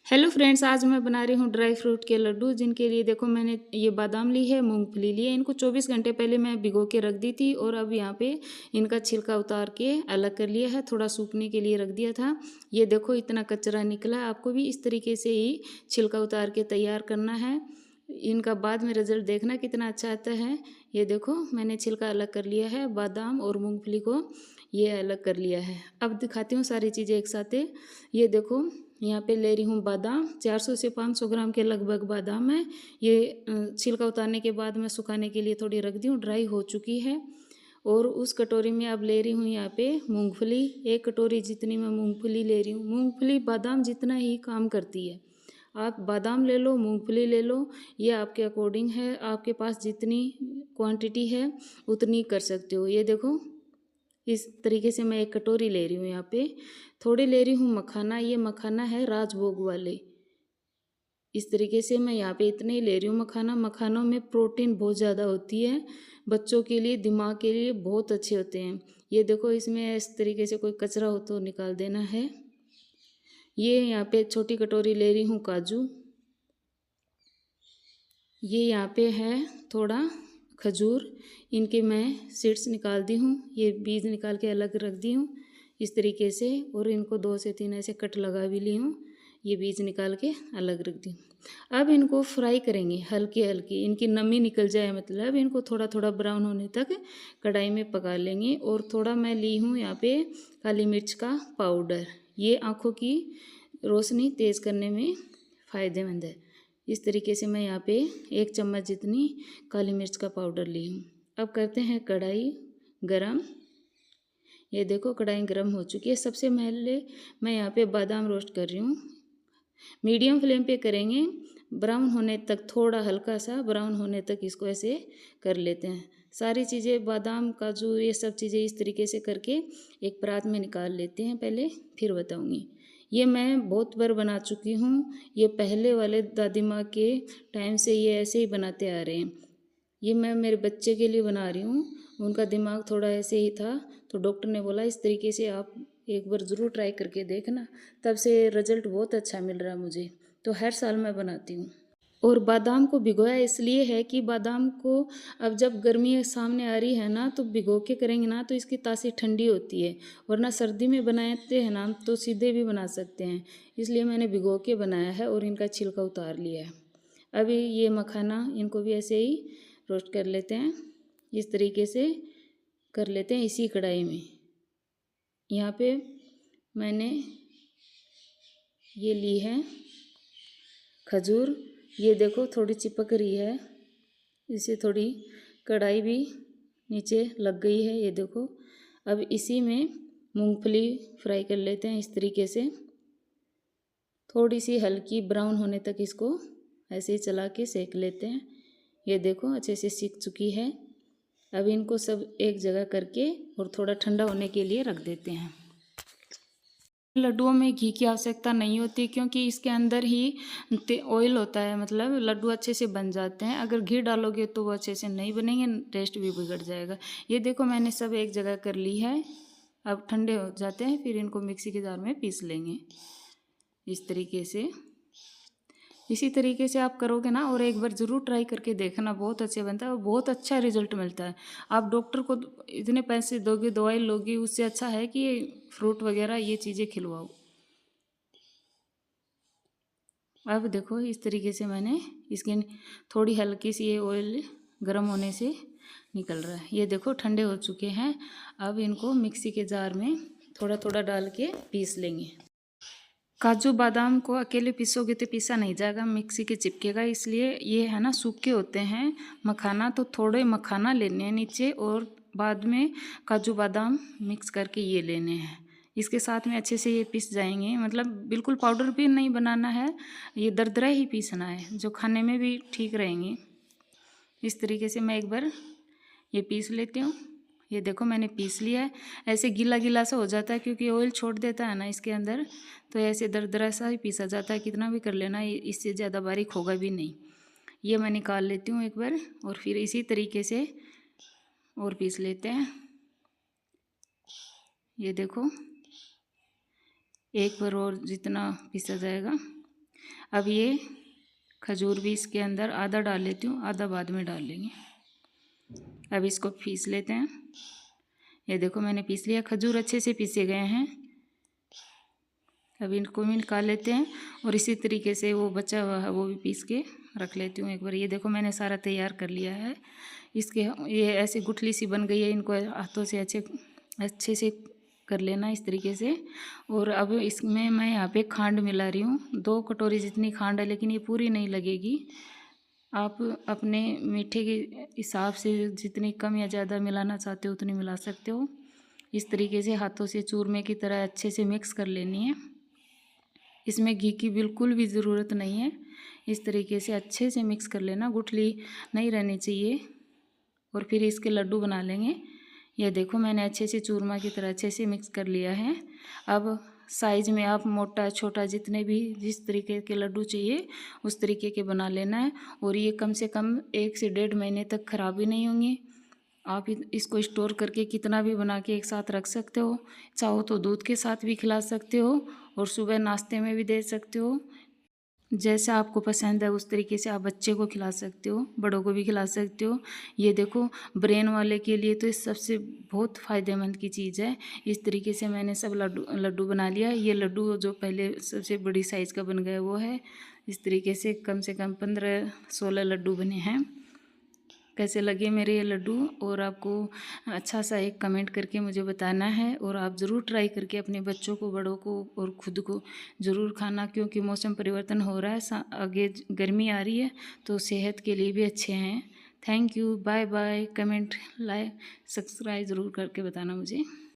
Hello friends, आज मैं बना रही हूँ ड्राई फ्रूट के लड्डू। जिनके लिए देखो मैंने ये बादाम ली है, मूंगफली ली है। इनको 24 घंटे पहले मैं भिगो के रख दी थी और अब यहाँ पे इनका छिलका उतार के अलग कर लिया है। थोड़ा सूखने के लिए रख दिया था। ये देखो इतना कचरा निकला। आपको भी इस तरीके से ही छिलका उतार के तैयार करना है। इनका बाद में रिजल्ट देखना कितना अच्छा आता है। ये देखो मैंने छिलका अलग कर लिया है, बादाम और मूंगफली को ये अलग कर लिया है। अब दिखाती हूँ सारी चीज़ें एक साथ। ये देखो यहाँ पे ले रही हूँ बादाम, 400 से 500 ग्राम के लगभग बादाम है। ये छिलका उतारने के बाद मैं सुखाने के लिए थोड़ी रख दी हूँ, ड्राई हो चुकी है। और उस कटोरी में अब ले रही हूँ यहाँ पे मूंगफली। एक कटोरी जितनी मैं मूंगफली ले रही हूँ। मूंगफली बादाम जितना ही काम करती है। आप बादाम ले लो, मूंगफली ले लो, ये आपके अकॉर्डिंग है। आपके पास जितनी क्वांटिटी है उतनी कर सकते हो। ये देखो इस तरीके से मैं एक कटोरी ले रही हूँ। यहाँ पे थोड़ी ले रही हूँ मखाना। ये मखाना है राजभोग वाले। इस तरीके से मैं यहाँ पे इतने ही ले रही हूँ मखाना। मखानों में प्रोटीन बहुत ज़्यादा होती है। बच्चों के लिए, दिमाग के लिए बहुत अच्छे होते हैं। ये देखो इसमें इस तरीके से कोई कचरा हो तो निकाल देना है। ये यहाँ पे छोटी कटोरी ले रही हूँ काजू। ये यहाँ पे है थोड़ा खजूर। इनके मैं सीड्स निकाल दी हूँ, ये बीज निकाल के अलग रख दी हूँ इस तरीके से। और इनको 2 से 3 ऐसे कट लगा भी ली हूँ, ये बीज निकाल के अलग रख दी। अब इनको फ्राई करेंगे हल्की हल्की, इनकी नमी निकल जाए, मतलब इनको थोड़ा थोड़ा ब्राउन होने तक कढ़ाई में पका लेंगे। और थोड़ा मैं ली हूँ यहाँ पे काली मिर्च का पाउडर। ये आँखों की रोशनी तेज़ करने में फ़ायदेमंद है। इस तरीके से मैं यहाँ पे 1 चम्मच जितनी काली मिर्च का पाउडर ली हूँ। अब करते हैं कढ़ाई गरम। ये देखो कढ़ाई गरम हो चुकी है। सबसे पहले मैं यहाँ पे बादाम रोस्ट कर रही हूँ। मीडियम फ्लेम पे करेंगे, ब्राउन होने तक, थोड़ा हल्का सा ब्राउन होने तक इसको ऐसे कर लेते हैं। सारी चीज़ें बादाम काजू ये सब चीज़ें इस तरीके से करके एक परात में निकाल लेते हैं पहले, फिर बताऊँगी। ये मैं बहुत बार बना चुकी हूँ। ये पहले वाले दादी माँ के टाइम से ये ऐसे ही बनाते आ रहे हैं। ये मैं मेरे बच्चे के लिए बना रही हूँ। उनका दिमाग थोड़ा ऐसे ही था तो डॉक्टर ने बोला इस तरीके से आप एक बार ज़रूर ट्राई करके देखना। तब से रिजल्ट बहुत अच्छा मिल रहा है मुझे, तो हर साल मैं बनाती हूँ। और बादाम को भिगोया इसलिए है कि बादाम को अब जब गर्मी सामने आ रही है ना, तो भिगो के करेंगे ना तो इसकी तासीर ठंडी होती है। वरना सर्दी में बनाते हैं ना तो सीधे भी बना सकते हैं। इसलिए मैंने भिगो के बनाया है और इनका छिलका उतार लिया है। अभी ये मखाना इनको भी ऐसे ही रोस्ट कर लेते हैं। इस तरीके से कर लेते हैं इसी कढ़ाई में। यहाँ पे मैंने ये ली है खजूर। ये देखो थोड़ी चिपक रही है, इससे थोड़ी कढ़ाई भी नीचे लग गई है। ये देखो अब इसी में मूंगफली फ्राई कर लेते हैं इस तरीके से। थोड़ी सी हल्की ब्राउन होने तक इसको ऐसे ही चला के सेक लेते हैं। ये देखो अच्छे से सीख चुकी है। अब इनको सब एक जगह करके और थोड़ा ठंडा होने के लिए रख देते हैं। लड्डुओं में घी की आवश्यकता नहीं होती क्योंकि इसके अंदर ही ऑयल होता है, मतलब लड्डू अच्छे से बन जाते हैं। अगर घी डालोगे तो वो अच्छे से नहीं बनेंगे, टेस्ट भी बिगड़ जाएगा। ये देखो मैंने सब एक जगह कर ली है। अब ठंडे हो जाते हैं, फिर इनको मिक्सी के जार में पीस लेंगे इस तरीके से। इसी तरीके से आप करोगे ना, और एक बार ज़रूर ट्राई करके देखना, बहुत अच्छे बनता है और बहुत अच्छा रिजल्ट मिलता है। आप डॉक्टर को इतने पैसे दोगे, दवाई लोगे, उससे अच्छा है कि फ्रूट वगैरह ये चीज़ें खिलवाओ। अब देखो इस तरीके से मैंने इसकी थोड़ी हल्की सी ये ऑयल गर्म होने से निकल रहा है। ये देखो ठंडे हो चुके हैं। अब इनको मिक्सी के जार में थोड़ा थोड़ा डाल के पीस लेंगे। काजू बादाम को अकेले पीसोगे तो पीसा नहीं जाएगा, मिक्सी के चिपकेगा। इसलिए ये है ना सूखे होते हैं मखाना, तो थोड़े मखाना लेने हैं नीचे और बाद में काजू बादाम मिक्स करके ये लेने हैं। इसके साथ में अच्छे से ये पीस जाएंगे, मतलब बिल्कुल पाउडर भी नहीं बनाना है, ये दरदरा ही पीसना है जो खाने में भी ठीक रहेंगे। इस तरीके से मैं एक बार ये पीस लेती हूँ। ये देखो मैंने पीस लिया है। ऐसे गीला गीला सा हो जाता है क्योंकि ऑयल छोड़ देता है ना इसके अंदर, तो ऐसे दरदरा सा ही पीसा जाता है। कितना भी कर लेना, इससे ज़्यादा बारीक होगा भी नहीं। ये मैं निकाल लेती हूँ एक बार और फिर इसी तरीके से और पीस लेते हैं। ये देखो एक बार और जितना पीसा जाएगा। अब ये खजूर भी इसके अंदर आधा डाल लेती हूँ, आधा बाद में डाल लेंगे। अब इसको पीस लेते हैं। ये देखो मैंने पीस लिया, खजूर अच्छे से पीसे गए हैं। अब इनको भी निकाल लेते हैं और इसी तरीके से वो बचा हुआ है वो भी पीस के रख लेती हूँ एक बार। ये देखो मैंने सारा तैयार कर लिया है। इसके ये ऐसी गुठली सी बन गई है, इनको हाथों से अच्छे से कर लेना इस तरीके से। और अब इसमें मैं यहाँ पे खांड मिला रही हूँ, 2 कटोरी जितनी खांड है, लेकिन ये पूरी नहीं लगेगी। आप अपने मीठे के हिसाब से जितनी कम या ज़्यादा मिलाना चाहते हो उतनी मिला सकते हो। इस तरीके से हाथों से चूरमे की तरह अच्छे से मिक्स कर लेनी है। इसमें घी की बिल्कुल भी ज़रूरत नहीं है। इस तरीके से अच्छे से मिक्स कर लेना, गुठली नहीं रहनी चाहिए। और फिर इसके लड्डू बना लेंगे। ये देखो मैंने अच्छे से चूरमा की तरह अच्छे से मिक्स कर लिया है। अब साइज़ में आप मोटा छोटा जितने भी जिस तरीके के लड्डू चाहिए उस तरीके के बना लेना है। और ये कम से कम 1 से 1.5 महीने तक ख़राब भी नहीं होंगे। आप इसको स्टोर करके कितना भी बना के एक साथ रख सकते हो। चाहो तो दूध के साथ भी खिला सकते हो और सुबह नाश्ते में भी दे सकते हो। जैसा आपको पसंद है उस तरीके से आप बच्चे को खिला सकते हो, बड़ों को भी खिला सकते हो। ये देखो ब्रेन वाले के लिए तो इस सबसे बहुत फ़ायदेमंद की चीज़ है। इस तरीके से मैंने सब लड्डू बना लिया। ये लड्डू जो पहले सबसे बड़ी साइज़ का बन गया वो है। इस तरीके से कम 15-16 लड्डू बने हैं। कैसे लगे मेरे ये लड्डू, और आपको अच्छा सा एक कमेंट करके मुझे बताना है। और आप ज़रूर ट्राई करके अपने बच्चों को, बड़ों को और ख़ुद को ज़रूर खाना, क्योंकि मौसम परिवर्तन हो रहा है, आगे गर्मी आ रही है, तो सेहत के लिए भी अच्छे हैं। Thank you, bye bye. Comment, like, subscribe ज़रूर करके बताना मुझे।